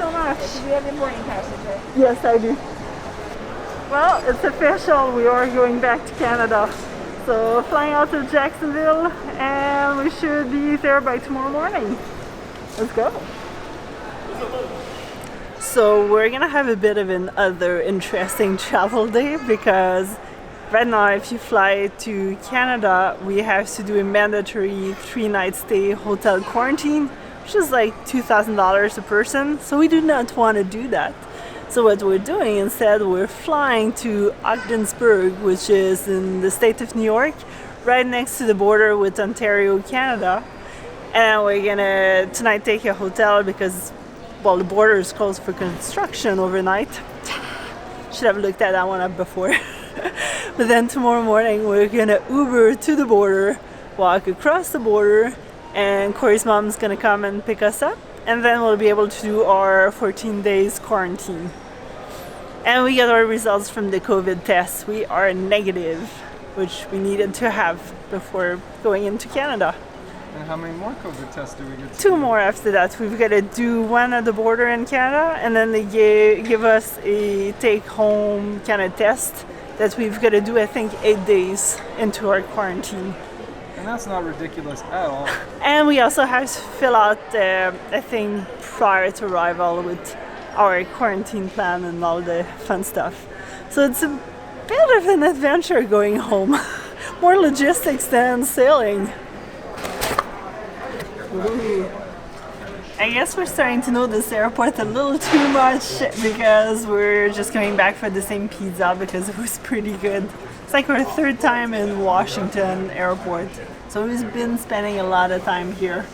so much. Do you have your boarding passes, right? Yes, I do. Well, it's official. We are going back to Canada. So flying out to Jacksonville, and we should be there by tomorrow morning. Let's go. So we're gonna have a bit of another interesting travel day, because right now if you fly to Canada, we have to do a mandatory 3-night stay hotel quarantine, which is like $2,000 a person. So we do not want to do that. So what we're doing instead, we're flying to Ogdensburg, which is in the state of New York, right next to the border with Ontario, Canada. And we're gonna tonight take a hotel because, well, the border is closed for construction overnight. Should have looked at that one up before. But then tomorrow morning we're gonna Uber to the border, walk across the border, and Corey's mom's gonna come and pick us up. And then we'll be able to do our 14 days quarantine. And we got our results from the COVID test. We are negative, which we needed to have before going into Canada. And how many more COVID tests do we get to Two do? more after that. We've got to do one at the border in Canada, and then they give us a take-home kind of test that we've got to do, I think, 8 days into our quarantine. And that's not ridiculous at all. And we also have to fill out a thing prior to arrival with our quarantine plan and all the fun stuff. So it's a bit of an adventure going home. More logistics than sailing. Ooh. I guess we're starting to know this airport a little too much, because we're just coming back for the same pizza because it was pretty good. It's like our third time in Washington airport. So we've been spending a lot of time here.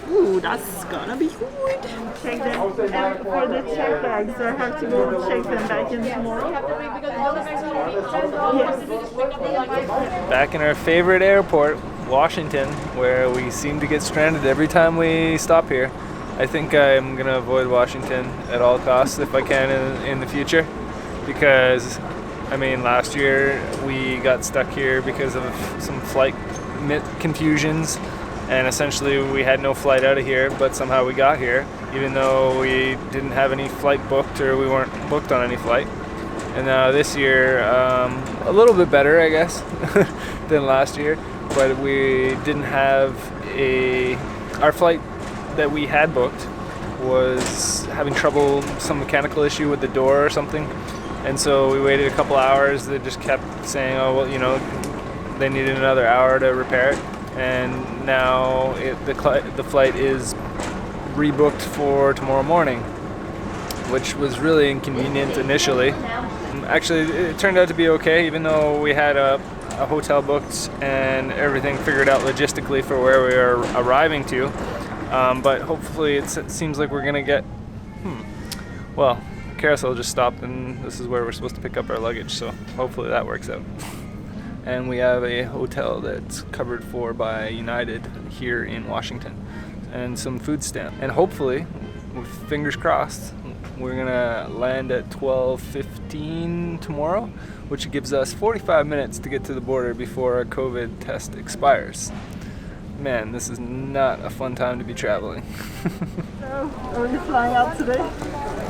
Ooh, that's gonna be good. Check them. And for the check bags, I have to go check them back in tomorrow. Yes. Back in our favorite airport, Washington, where we seem to get stranded every time we stop here. I think I'm gonna avoid Washington at all costs if I can in the future, because I mean, last year we got stuck here because of some flight confusions, and essentially we had no flight out of here, but somehow we got here, even though we didn't have any flight booked, or we weren't booked on any flight. And this year, a little bit better, I guess, than last year, but we didn't have our flight that we had booked was having trouble, some mechanical issue with the door or something. And so we waited a couple hours. They just kept saying, oh, well, you know, they needed another hour to repair it. And now the flight is rebooked for tomorrow morning, which was really inconvenient initially. Actually, it turned out to be okay, even though we had a hotel booked and everything figured out logistically for where we are arriving to. But hopefully it seems like we're going to get, well, carousel just stopped, and this is where we're supposed to pick up our luggage, so hopefully that works out. And we have a hotel that's covered for by United here in Washington, and some food stamp. And hopefully, with fingers crossed, we're gonna land at 12:15 tomorrow, which gives us 45 minutes to get to the border before our COVID test expires. Man, this is not a fun time to be traveling. So, are we flying out today?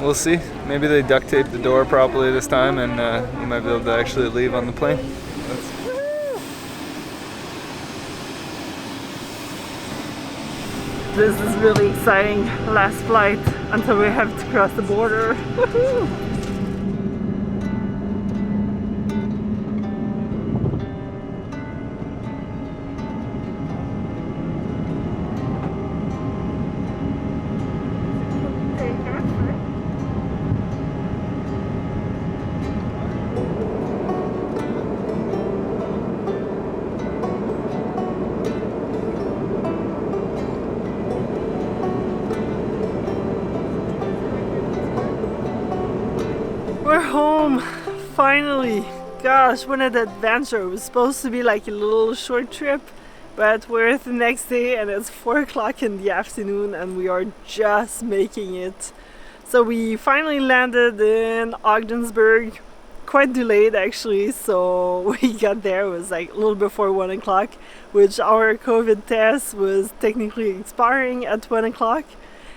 We'll see. Maybe they duct taped the door properly this time, and we might be able to actually leave on the plane. This is really exciting. Last flight until we have to cross the border. Woohoo! We're home, finally. Gosh, what an adventure. It was supposed to be like a little short trip, but we're the next day and it's 4 o'clock in the afternoon and we are just making it. So we finally landed in Ogdensburg, quite delayed actually, so we got there, it was like a little before 1 o'clock, which our COVID test was technically expiring at 1 o'clock.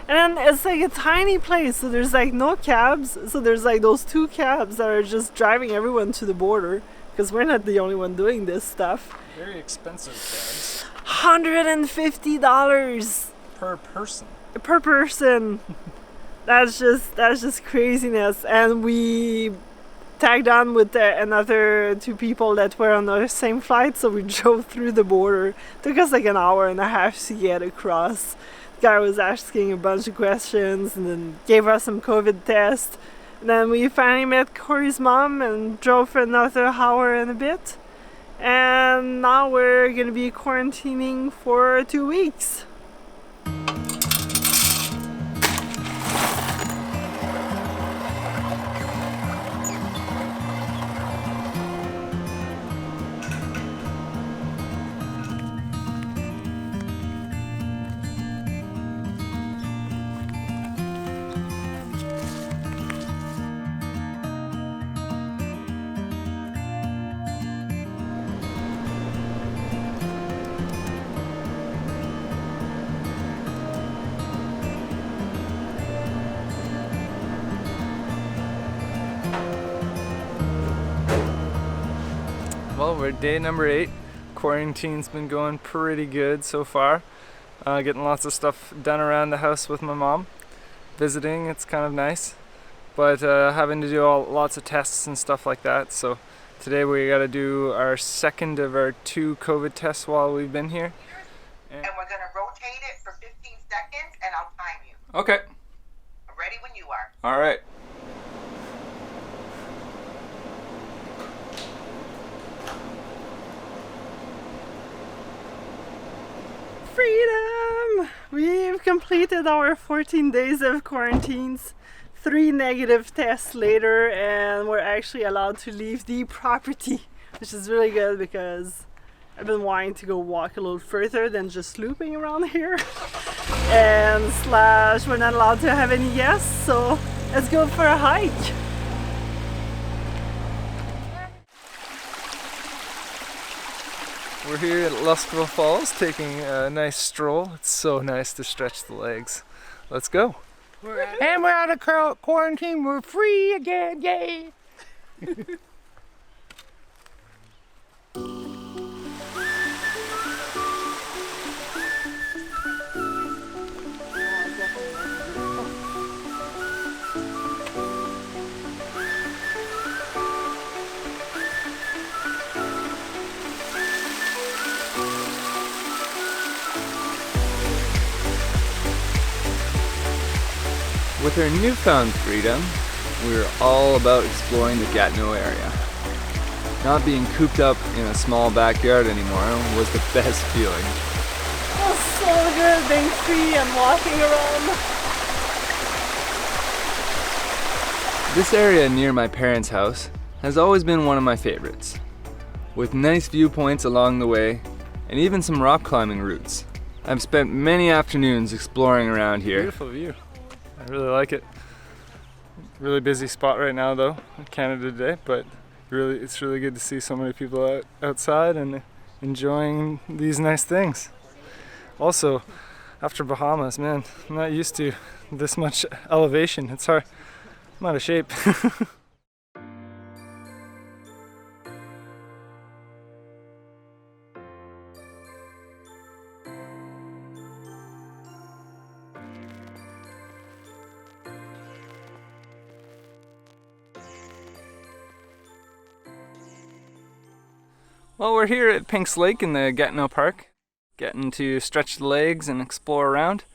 And then it's like a tiny place, so there's like no cabs. So there's like those 2 cabs that are just driving everyone to the border, because we're not the only one doing this stuff. Very expensive cabs. $150 Per person. per person. That's just craziness. And we tagged on with another 2 people that were on the same flight, so we drove through the border. Took us like an hour and a half to get across. The guy was asking a bunch of questions and then gave us some COVID test. And then we finally met Corey's mom and drove for another hour and a bit. And now we're gonna be quarantining for 2 weeks. Well, we're day number 8. Quarantine's been going pretty good so far. Getting lots of stuff done around the house with my mom. Visiting, it's kind of nice. But having to do lots of tests and stuff like that. So today we gotta do our second of our 2 COVID tests while we've been here. And we're gonna rotate it for 15 seconds and I'll time you. Okay. I'm ready when you are. All right. Freedom! We've completed our 14 days of quarantines, 3 negative tests later, and we're actually allowed to leave the property, which is really good because I've been wanting to go walk a little further than just looping around here. And slash, we're not allowed to have any guests, so let's go for a hike. We're here at Luscoville Falls taking a nice stroll. It's so nice to stretch the legs. Let's go. And we're out of quarantine. We're free again. Yay! With our newfound freedom, we're all about exploring the Gatineau area. Not being cooped up in a small backyard anymore was the best feeling. It was so good being free and walking around. This area near my parents' house has always been one of my favorites, with nice viewpoints along the way and even some rock climbing routes. I've spent many afternoons exploring around here. Beautiful view. I really like it. Really busy spot right now though, in Canada Day, but it's really good to see so many people outside and enjoying these nice things. Also, after Bahamas, man, I'm not used to this much elevation. It's hard. I'm out of shape. Well, we're here at Pink's Lake in the Gatineau Park, getting to stretch the legs and explore around.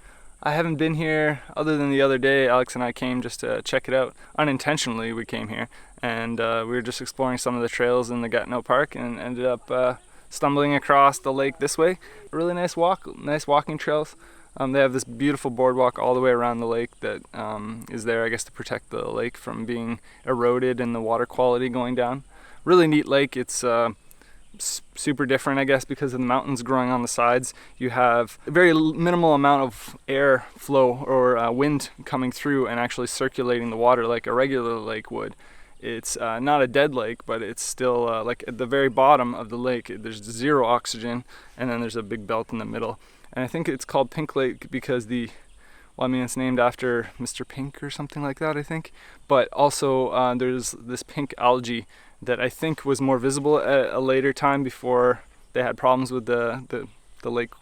I haven't been here other than the other day. Alex and I came just to check it out. Unintentionally, we came here, and we were just exploring some of the trails in the Gatineau Park and ended up stumbling across the lake this way. A really nice walking trails. They have this beautiful boardwalk all the way around the lake that is there, I guess, to protect the lake from being eroded and the water quality going down. Really neat lake. It's super different, I guess, because of the mountains growing on the sides. You have a very minimal amount of air flow or wind coming through and actually circulating the water like a regular lake would. It's not a dead lake, but it's still like at the very bottom of the lake there's 0 oxygen, and then there's a big belt in the middle. And I think it's called Pink Lake because the Well, I mean, it's named after Mr. Pink or something like that, I think. But also there's this pink algae that I think was more visible at a later time before they had problems with the lake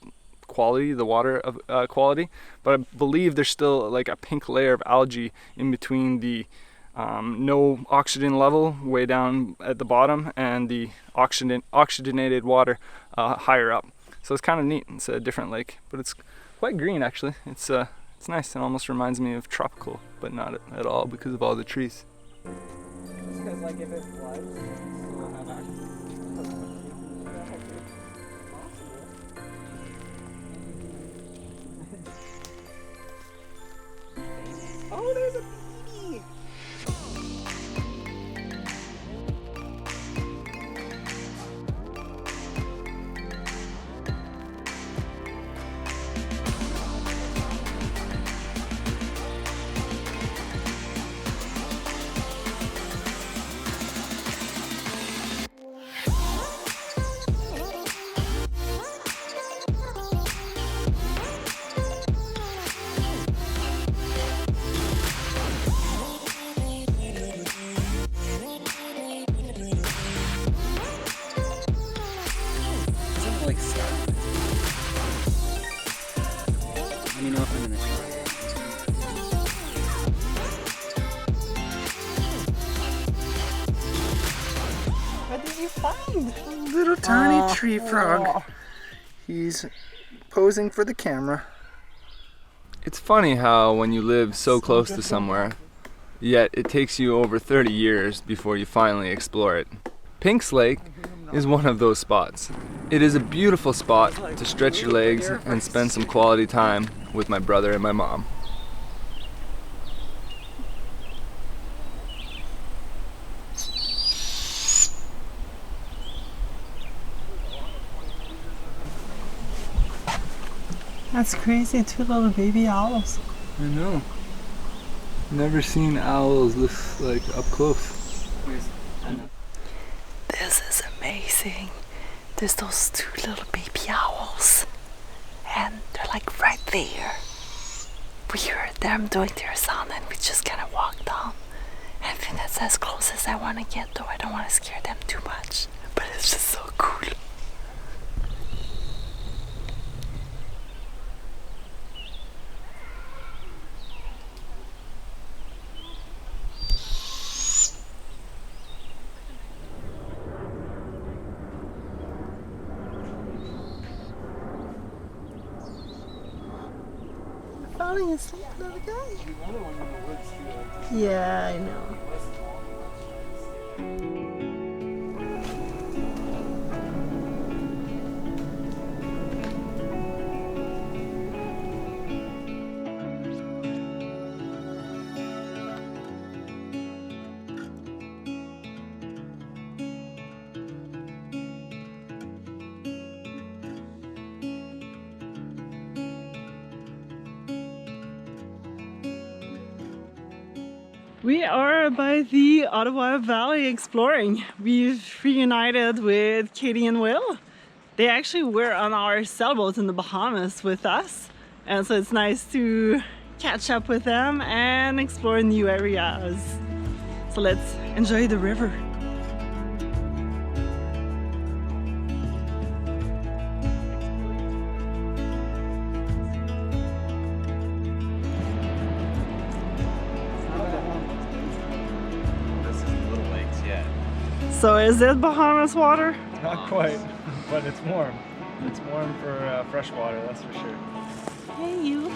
quality, the water of quality. But I believe there's still like a pink layer of algae in between the no oxygen level way down at the bottom and the oxygenated water higher up. So it's kind of neat. It's a different lake, but it's quite green actually. It's nice. It almost reminds me of tropical, but not at all because of all the trees. Because like if it floods, we'll have access. Oh, there's a baby! Like stuff. Let me know if I'm in the shot. What did you find? A little tiny tree frog. He's posing for the camera. It's funny how when you live so close to somewhere, yet it takes you over 30 years before you finally explore it. Pink's Lake is one of those spots. It is a beautiful spot to stretch your legs and spend some quality time with my brother and my mom. That's crazy, 2 little baby owls. I know. Never seen owls this like up close. This is amazing. There's those 2 little baby owls. And they're like right there. We heard them doing their sound and we just kind of walked down. I think that's as close as I want to get, though I don't want to scare them too much. But it's just so cool. Falling asleep, little guy. Yeah, I know. We are by the Ottawa Valley exploring. We've reunited with Katie and Will. They actually were on our sailboat in the Bahamas with us. And so it's nice to catch up with them and explore new areas. So let's enjoy the river. So is it Bahamas water? Not quite, but it's warm. It's warm for fresh water, that's for sure. Hey, you.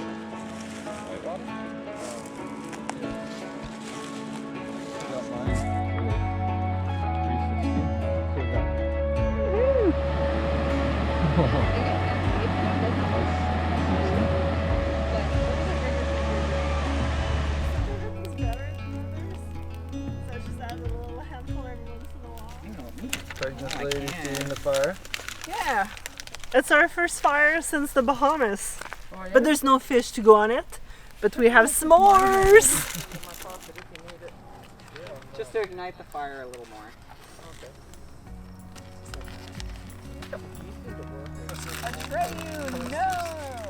Pregnant lady feeding the fire. Yeah. It's our first fire since the Bahamas. But there's no fish to go on it. But we have s'mores. Just to ignite the fire a little more. Okay. Atreyu, no!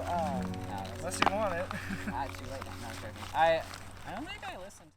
Oh, no. Unless you want it. Ah, too late. No, I'm joking. I don't think I listened.